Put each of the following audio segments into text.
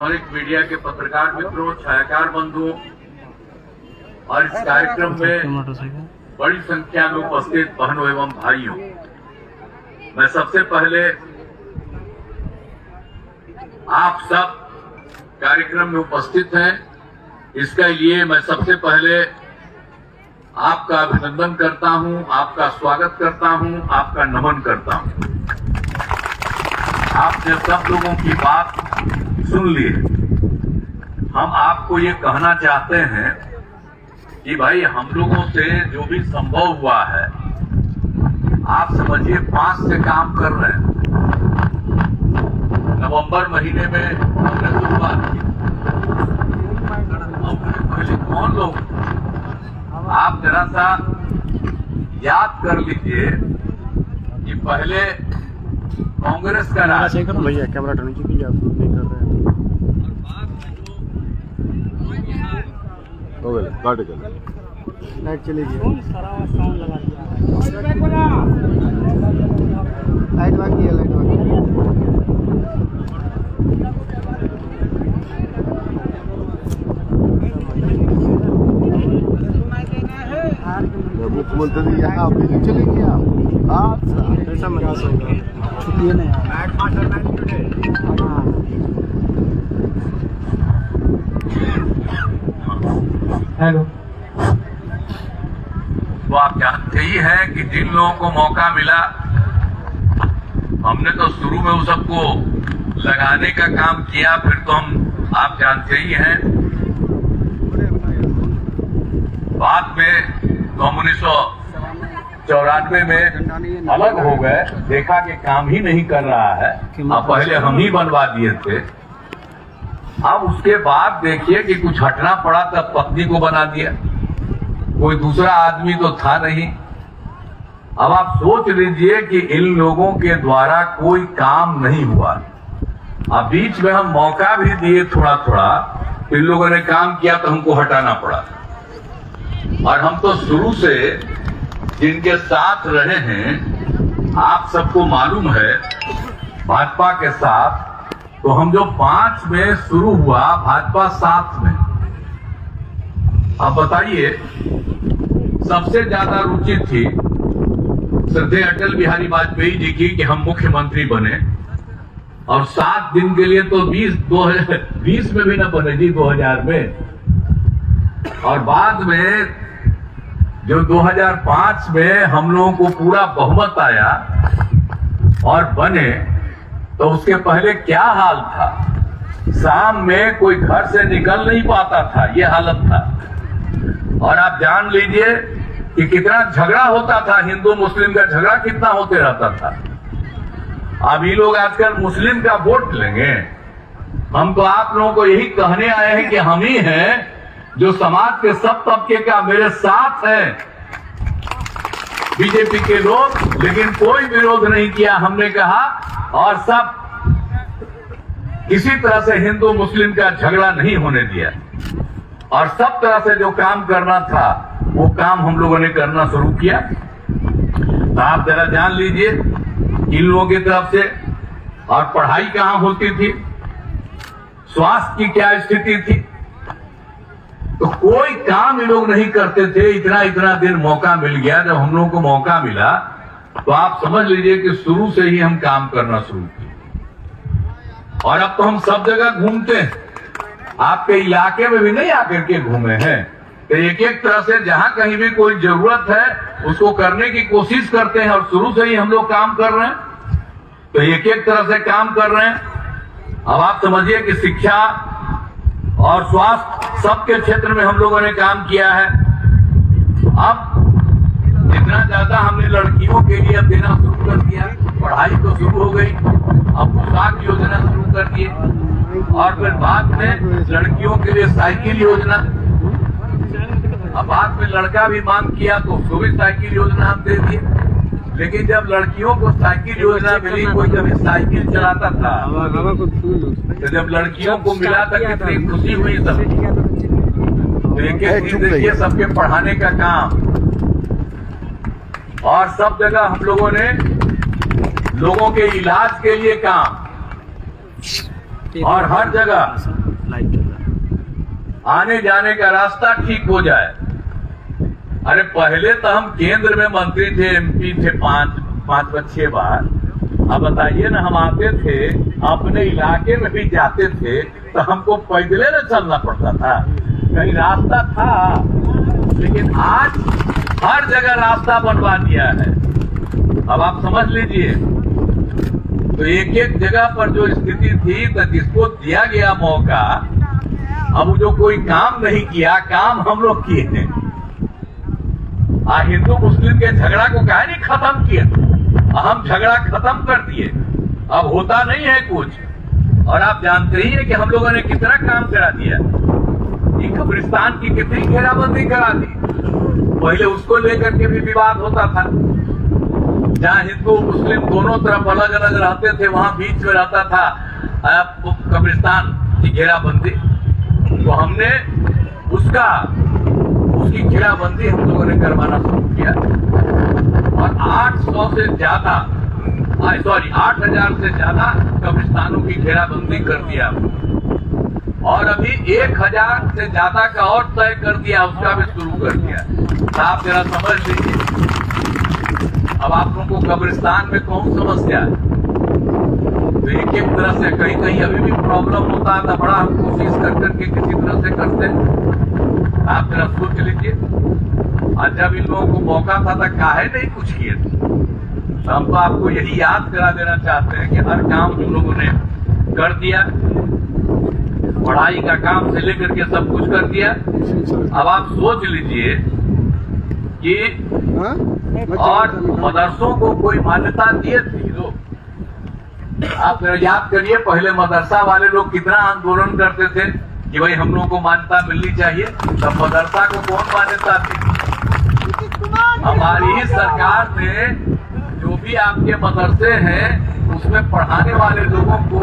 Electronic media के पत्रकार मित्रों, छायाकार बंधुओं और इस कार्यक्रम में बड़ी संख्या में उपस्थित बहनों एवं भाइयों, मैं सबसे पहले आप सब कार्यक्रम में उपस्थित हैं, इसके लिए मैं सबसे पहले आपका अभिनंदन करता हूं, आपका स्वागत करता हूं, आपका नमन करता हूं। आपने सब लोगों की बात सुन लिए। हम आपको ये कहना चाहते हैं कि भाई हम लोगों से जो भी संभव हुआ है, आप समझिए 5 से काम कर रहे हैं। नवंबर महीने में हमने शुरुआत की। पहले कौन लोग, आप जरा सा याद कर लीजिए कि पहले कांग्रेस का राज, भैया कैमरा टर्न कीजिए, आप शूट नहीं कर रहे हैं। हो गया काट कर लाइट चली गई, लाइट बाकी है, लाइट बाकी मुख्यमंत्री यहाँ बिजली चलेगी। आप ऐसा मजाक होगा, छुट्टी नहीं हेलो। तो आप जानते ही हैं कि जिन लोगों को मौका मिला, हमने तो शुरू में उस सबको लगाने का काम किया, फिर तो हम आप जानते ही हैं बाद में तो हम 1994 में अलग हो गए, देखा कि काम ही नहीं कर रहा है। अब पहले हम ही बनवा दिए थे, अब उसके बाद देखिए कि कुछ हटना पड़ा, तब पत्नी को बना दिया, कोई दूसरा आदमी तो था नहीं। अब आप सोच लीजिए कि इन लोगों के द्वारा कोई काम नहीं हुआ। अब बीच में हम मौका भी दिए थोड़ा थोड़ा, इन लोगों ने काम किया तो हमको हटाना पड़ा। और हम तो शुरू से जिनके साथ रहे हैं, आप सबको मालूम है, भाजपा के साथ तो हम जो 5 में शुरू हुआ, भाजपा 7 में। अब बताइए, सबसे ज्यादा रुचि थी श्रद्धेय अटल बिहारी वाजपेयी जी की कि हम मुख्यमंत्री बने, और 7 दिन के लिए तो 2020 में भी न बने जी, 2000 में। और बाद में जो 2005 में हम लोगों को पूरा बहुमत आया और बने, तो उसके पहले क्या हाल था? शाम में कोई घर से निकल नहीं पाता था, ये हालत था। और आप जान लीजिए कि कितना झगड़ा होता था, हिंदू मुस्लिम का झगड़ा कितना होते रहता था। अब ये लोग आजकल मुस्लिम का वोट लेंगे। हम तो आप लोगों को यही कहने आए हैं कि हम ही हैं जो समाज के सब तबके का मेरे साथ है, बीजेपी के लोग, लेकिन कोई विरोध नहीं किया, हमने कहा। और सब किसी तरह से हिंदू मुस्लिम का झगड़ा नहीं होने दिया, और सब तरह से जो काम करना था वो काम हम लोगों ने करना शुरू किया। तो आप जरा जान लीजिए इन लोगों की तरफ से। और पढ़ाई कहां होती थी, स्वास्थ्य की क्या स्थिति थी, तो कोई काम ये लोग नहीं करते थे। इतना दिन मौका मिल गया, जब हम लोगों को मौका मिला तो आप समझ लीजिए कि शुरू से ही हम काम करना शुरू किए। और अब तो हम सब जगह घूमते हैं, आपके इलाके में भी नहीं आकर के घूमे हैं, तो एक तरह से जहां कहीं भी कोई जरूरत है उसको करने की कोशिश करते हैं, और शुरू से ही हम लोग काम कर रहे हैं, तो एक तरह से काम कर रहे हैं। अब आप समझिए कि शिक्षा और स्वास्थ्य सबके क्षेत्र में हम लोगों ने काम किया है। अब इतना ज्यादा हमने लड़कियों के लिए अब देना शुरू कर दिया, पढ़ाई तो शुरू हो गई, अब पोशाक योजना शुरू कर दिए, और फिर बाद में लड़कियों के लिए साइकिल योजना। अब बाद में लड़का भी मांग किया तो उसको भी साइकिल योजना हम दे दिए। लेकिन जब लड़कियों को साइकिल योजना मिली, कोई कभी साइकिल चलाता था, तो जब लड़कियों को मिला था कितनी खुशी हुई सब। एक दिन देखिए सबके पढ़ाने का काम, और सब जगह हम लोगों ने लोगों के इलाज के लिए काम। और हर जगह आने जाने का रास्ता ठीक हो जाए। अरे पहले तो हम केंद्र में मंत्री थे, एमपी थे 5-6 बार। अब बताइए ना, हम आते थे अपने इलाके में भी जाते थे तो हमको पैदल न चलना पड़ता था, कहीं रास्ता था। लेकिन आज हर जगह रास्ता बनवा दिया है। अब आप समझ लीजिए, तो एक एक जगह पर जो स्थिति थी, तो जिसको दिया गया मौका, अब जो कोई काम नहीं किया, काम हम लोग किए हैं। हिंदू मुस्लिम के झगड़ा को काहे नहीं खत्म किया? हम झगड़ा खत्म कर दिए, अब होता नहीं है कुछ। और आप जानते ही हैं कि हम लोगों ने कितना काम करा दिया। ये कब्रिस्तान की कितनी घेराबंदी करा दी। पहले उसको लेकर के भी विवाद होता था, जहाँ हिंदू मुस्लिम दोनों तरफ अलग अलग रहते थे, वहां बीच में रहता था कब्रिस्तान की घेराबंदी। तो हमने उसकी घेराबंदी हम लोगों ने करवाना शुरू किया और 800 से ज्यादा 8,000 से ज्यादा कब्रिस्तानों की घेराबंदी कर दिया और अभी 1,000 से ज्यादा का और तय कर दिया, उसका भी शुरू कर दिया। आप जरा समझ लीजिए, अब आप लोगों को कब्रिस्तान में कौन समस्या है? तो एक एक तरह से कहीं कहीं अभी भी प्रॉब्लम होता है, तो बड़ा हम कोशिश कर करके किसी तरह से करते हैं। आप जरा सोच लीजिए, और जब इन लोगों को मौका था तो काहे नहीं कुछ किए थे। तो हम तो आपको यही याद करा देना चाहते हैं कि हर काम हम लोगों ने कर दिया, पढ़ाई का काम से लेकर के सब कुछ कर दिया। अब आप सोच लीजिए कि और मदरसों को कोई मान्यता दिए थे लोग। आप याद करिए, पहले मदरसा वाले लोग कितना आंदोलन करते थे कि भाई हम लोगों को मान्यता मिलनी चाहिए। तब मदरसा को कौन मान्यता थी? हमारी सरकार ने जो भी आपके मदरसे हैं उसमें पढ़ाने वाले लोगों को,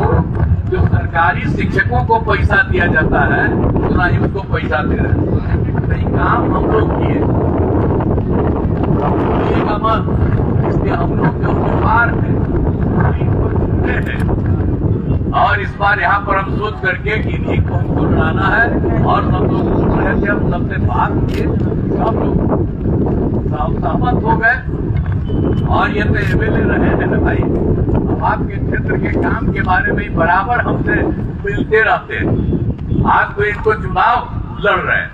जो सरकारी शिक्षकों को पैसा दिया जाता है, उतना ही उसको पैसा दे रहे हैं। तो ये काम हम लोग किए, इसलिए हम लोग जो उम्मीदवार हैं और इस बार यहाँ पर हम सोच करके कि इन्हीं को हमको लड़ाना है और सब लोग सुन रहे थे, हम सबसे बात किए, सब लोग सहमत हो गए। और ये तो एमएलए रहे हैं ना भाई, अब आपके क्षेत्र के काम के बारे में बराबर हमसे मिलते रहते हैं। आज तो इनको चुनाव लड़ रहे हैं,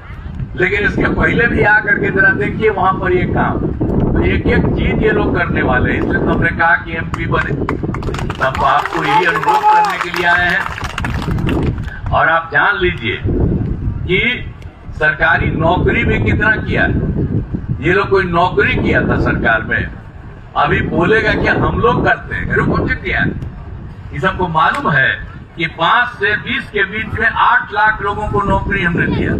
लेकिन इसके पहले भी आकर के जरा देखिए वहां पर ये काम, तो एक एक चीज ये लोग करने वाले हैं। इसलिए हमने कहा कि एमपी बने, तब आपको यही अनुरोध करने के लिए आए हैं। और आप जान लीजिए कि सरकारी नौकरी भी कितना किया है। ये लोग कोई नौकरी किया था सरकार में, अभी बोलेगा कि हम लोग करते हैं। कौन से किया? ये सबको मालूम है कि 5 से 20 के बीच में 8 लाख लोगों को नौकरी हमने दिया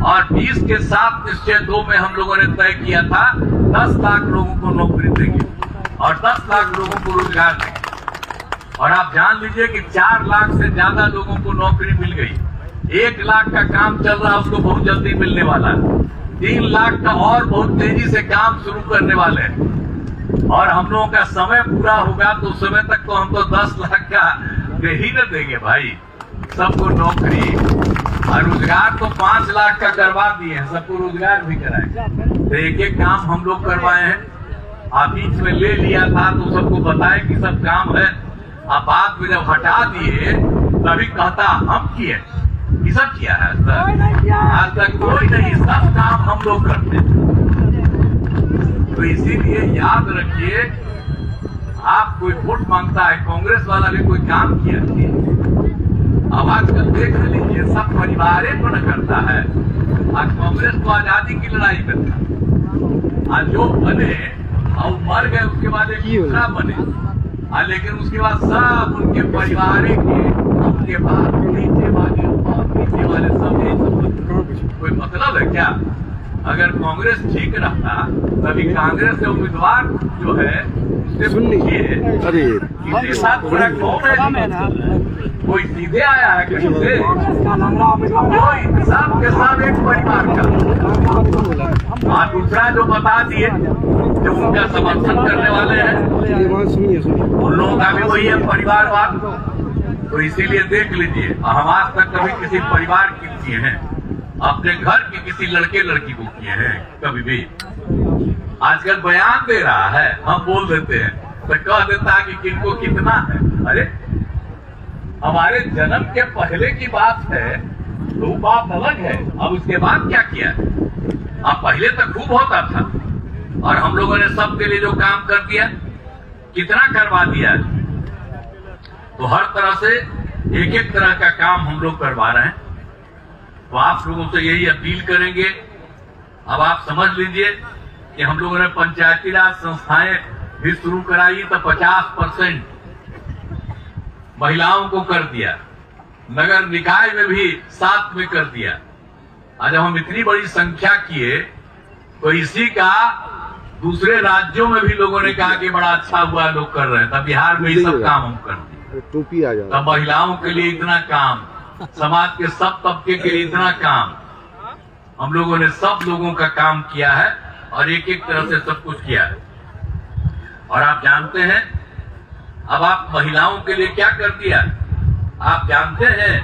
और 20 के साथ निश्चय 2 में हम लोगों ने तय किया था 10 लाख लोगों को नौकरी देंगे और 10 लाख लोगों को रोजगार देंगे। और आप जान लीजिए कि 4 लाख से ज्यादा लोगों को नौकरी मिल गई। 1 लाख का काम चल रहा है, उसको बहुत जल्दी मिलने वाला है। 3 लाख का और बहुत तेजी से काम शुरू करने वाले हैं। और हम लोगों का समय पूरा होगा तो उस समय तक तो हम तो 10 लाख का दे ही न देंगे भाई, सबको नौकरी। और रोजगार तो 5 लाख का करवा दिए हैं, सबको रोजगार भी कराए। तो एक एक काम हम लोग करवाए हैं। आप बीच में ले लिया था तो सबको बताए कि सब काम है, अब बाद में जब हटा दिए तभी कहता हम किए। ये सब किया है सर, आज तक कोई नहीं, सब काम हम लोग करते हैं। तो इसीलिए याद रखिए, आप कोई वोट मांगता है, कांग्रेस वाला भी कोई काम किया नहीं। अब आजकल देख लीजिए, सब परिवारेपन करता है। आज कांग्रेस तो आजादी की लड़ाई में था, आज जो बने और मर गए उसके बाद एक दूसरा बने, लेकिन उसके बाद सब उनके परिवार के, उनके बाद नीचे वाले सब कोई मतलब है क्या? अगर कांग्रेस ठीक रहता तभी कांग्रेस के उम्मीदवार जो है उससे पूछिए पूरा कौन है, कोई सीधे आया है कहीं से? कोई सब के सब एक परिवार का। और दूसरा जो बता दिए, जो उनका समर्थन करने वाले हैं, उन लोगों का भी वही है परिवारवाद। तो इसीलिए देख लीजिए, हम आज तक कभी किसी परिवार की किए हैं, अपने घर के किसी लड़के लड़की को किए हैं कभी भी? आजकल बयान दे रहा है, हम बोल देते हैं तो कह देता है कि किनको कितना है। अरे हमारे जन्म के पहले की बात है तो वो बात अलग है, अब उसके बाद क्या किया? अब पहले तक खूब होता था और हम लोगों ने सबके लिए जो काम कर दिया, कितना करवा दिया। तो हर तरह से एक एक तरह का काम हम लोग करवा रहे हैं। तो आप लोगों से यही अपील करेंगे, अब आप समझ लीजिए कि हम लोगों ने पंचायती राज संस्थाएं भी शुरू कराई तो 50% महिलाओं को कर दिया, नगर निकाय में भी साथ में कर दिया। आज जब हम इतनी बड़ी संख्या किए तो इसी का दूसरे राज्यों में भी लोगों ने कहा कि बड़ा अच्छा हुआ, लोग कर रहे हैं। तब बिहार में ही सब काम हम कर दिए। टोपी आ जाए, तब महिलाओं के लिए इतना काम, समाज के सब तबके के लिए इतना काम, हम लोगों ने सब लोगों का काम किया है और एक एक तरह से सब कुछ किया है। और आप जानते हैं अब आप महिलाओं के लिए क्या कर दिया? आप जानते हैं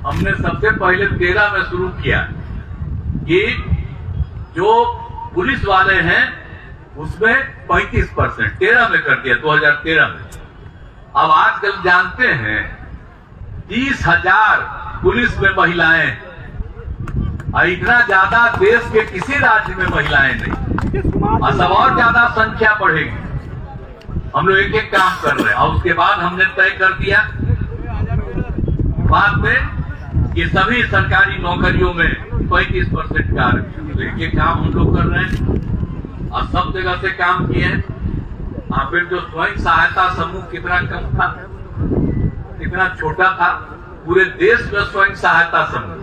हमने सबसे पहले 13 में शुरू किया कि जो पुलिस वाले हैं उसमें 35% 13 में कर दिया, 2013 में। अब आजकल जानते हैं 30,000 पुलिस में महिलाएं, और इतना ज्यादा देश के किसी राज्य में महिलाएं नहीं, और सब और ज्यादा संख्या बढ़ेगी। हम लोग एक एक काम कर रहे हैं और उसके बाद हमने तय कर दिया बाद में कि सभी सरकारी नौकरियों में 35% का आरक्षण। तो एक एक काम हम लोग कर रहे हैं और सब जगह से काम किए हैं। फिर जो स्वयं सहायता समूह कितना कम था, कितना छोटा था, पूरे देश में स्वयं सहायता समूह।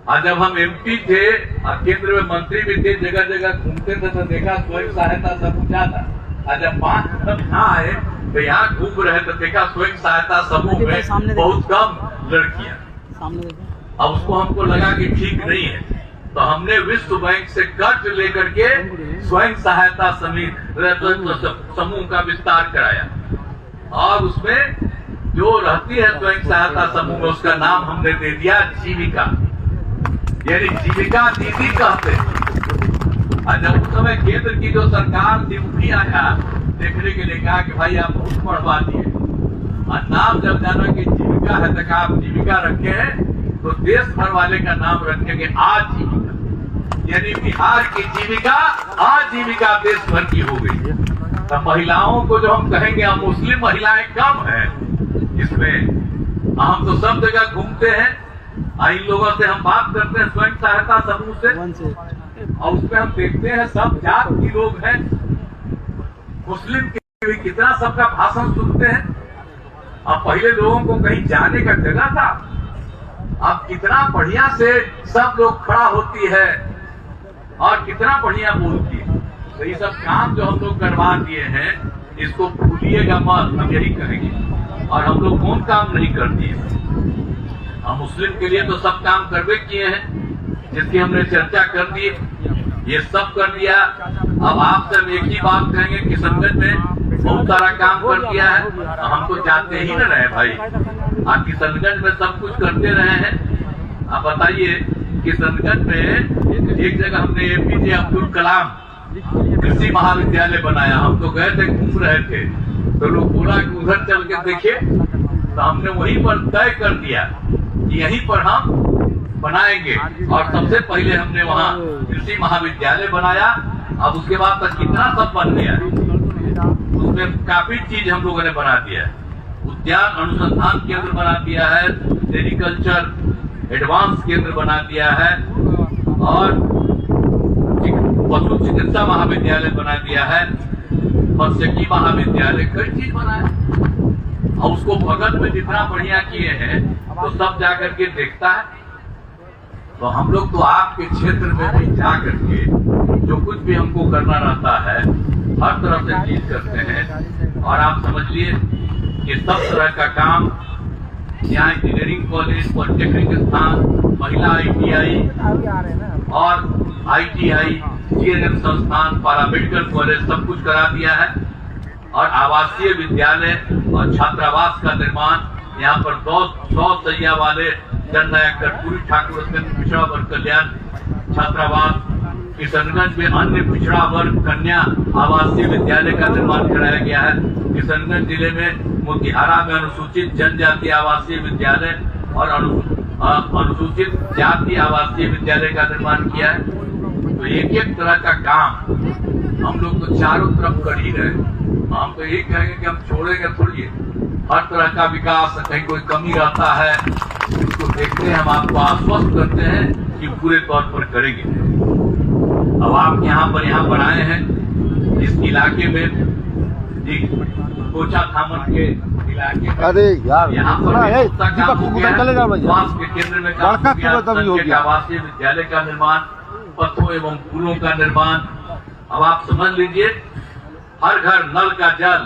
आज जब हम एमपी थे और केंद्र में मंत्री भी थे, जगह जगह घूमते थे तो देखा स्वयं सहायता समूह ज्यादा। आज जब 5 कदम यहाँ आए तो यहाँ घूम रहे तो देखा स्वयं सहायता समूह में बहुत कम लड़कियां। अब उसको हमको लगा कि ठीक नहीं है, तो हमने विश्व बैंक से कर्ज लेकर के स्वयं सहायता समूह का विस्तार कराया और उसमें जो रहती है स्वयं सहायता समूह में उसका नाम हमने दे दिया जीविका, यानी जीविका दीदी कहते हैं। और जब उस समय केंद्र की जो सरकार थी वो भी आया देखने के लिए, कहा कि भाई आप बहुत बढ़वा दिए और नाम जब जाना कि जीविका है तो आप जीविका रखे हैं तो देश भर वाले का नाम रखेंगे आजीविका, यानी बिहार की जीविका आजीविका देश भर की हो गई। तो महिलाओं को जो हम कहेंगे, हम मुस्लिम महिलाएं कम है इसमें, हम तो सब जगह घूमते हैं, इन लोगों से हम बात करते हैं स्वयं सहायता समूह से, और उसमें हम देखते हैं सब जात के लोग हैं, मुस्लिम के भी कितना सबका भाषण सुनते हैं। अब पहले लोगों को कहीं जाने का जगह था, अब कितना बढ़िया से सब लोग खड़ा होती है और कितना बढ़िया बोलती है। तो ये सब काम जो हम लोग करवा दिए हैं इसको भूलिएगा मत, हम यही कहेंगे। और हम लोग कौन काम नहीं कर दिए, हम मुस्लिम के लिए तो सब काम करवे किए हैं, जिसकी हमने चर्चा कर दी, ये सब कर दिया। अब आपसे हम एक ही बात कहेंगे कि किशनगंज में बहुत सारा काम कर दिया है, हम तो जाते ही न रहे भाई, आप किशनगंज में सब कुछ करते रहे हैं। आप बताइए किशनगंज में एक जगह हमने एपीजे अब्दुल कलाम कृषि महाविद्यालय बनाया, हम तो गए थे, घूम रहे थे, तो लोग बोला कि उधर चल के देखिए, तो हमने वहीं पर तय कर दिया कि यहीं पर हम बनाएंगे। और सबसे पहले हमने वहाँ कृषि महाविद्यालय बनाया। अब उसके बाद तक कितना सब बन गया, उसमें काफी चीज हम लोगों ने बना दिया है। उद्यान अनुसंधान केंद्र बना दिया है, सेरिकल्चर एडवांस केंद्र बना दिया है, और पशु चिकित्सा महाविद्यालय बना दिया है, मत्स्यिकी महाविद्यालय, कई चीज बनाया। और उसको बगल में जितना बढ़िया किए हैं तो सब जाकर के देखता है। तो हम लोग तो आपके क्षेत्र में भी जा करके जो कुछ भी हमको करना रहता है हर तरह से चीज करते हैं। और आप समझिए कि सब तरह का काम यहाँ इंजीनियरिंग कॉलेज, पॉलिटेक्निक संस्थान, महिला ITI और ITI, CNM संस्थान, पैरामेडिकल कॉलेज सब कुछ करा दिया है। और आवासीय विद्यालय और छात्रावास का निर्माण, यहाँ पर 100 शैया वाले जननायक कर्पूरी ठाकुर अत्यंत पिछड़ा वर्ग कल्याण छात्रावास, किशनगंज में अन्य पिछड़ा वर्ग कन्या आवासीय विद्यालय का निर्माण कराया गया है। किशनगंज जिले में मोतिहारा में अनुसूचित जनजाति आवासीय विद्यालय और अनुसूचित जाति आवासीय विद्यालय का निर्माण किया है। तो एक एक तरह का काम हम लोग तो चारों तरफ कर ही रहे। हम तो यही कहेंगे कि हम छोड़ेंगे थोड़ी, हर तरह का विकास, कहीं कोई कमी रहता है उसको देखते हैं, हम आपको आश्वस्त करते हैं कि पूरे तौर पर करेंगे। अब आप यहाँ पर आए हैं इस इलाके में, कोचा थामन के इलाके में, अरे यार यहाँ पर काम हो गया है। स्वास्थ्य के केंद्र में काम हो गया, आवासीय विद्यालय का निर्माण, पथों एवं पुलों का निर्माण। अब आप समझ लीजिए, हर घर नल का जल,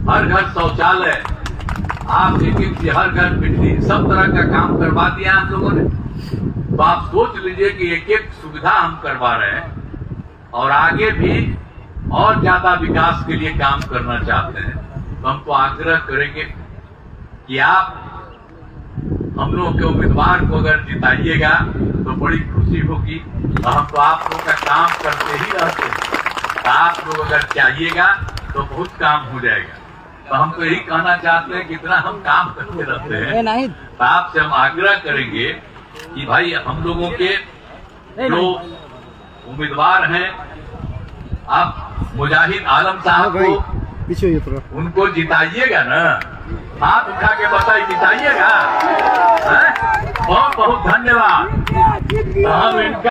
हर घर शौचालय, आप एक हर घर बिजली, सब तरह का काम करवा दिया हम लोगों ने। तो आप सोच लीजिए कि एक एक सुविधा हम करवा रहे हैं और आगे भी और ज्यादा विकास के लिए काम करना चाहते हैं। तो हमको आग्रह करेंगे कि आप हम लोगों के उम्मीदवार को अगर जिताइएगा तो बड़ी खुशी होगी। और हम तो आप लोगों का काम करते ही रहते हैं, तो आप लोग अगर चाहिएगा तो बहुत काम हो जाएगा। तो हम तो यही कहना चाहते हैं कि इतना हम काम करते रहते हैं, तो आपसे हम आग्रह करेंगे कि भाई हम लोगों के जो उम्मीदवार हैं, आप मुजाहिद आलम साहब को उनको जिताइएगा ना, हाथ उठा के बताइए, जिताइएगा। बहुत बहुत धन्यवाद। हम इनका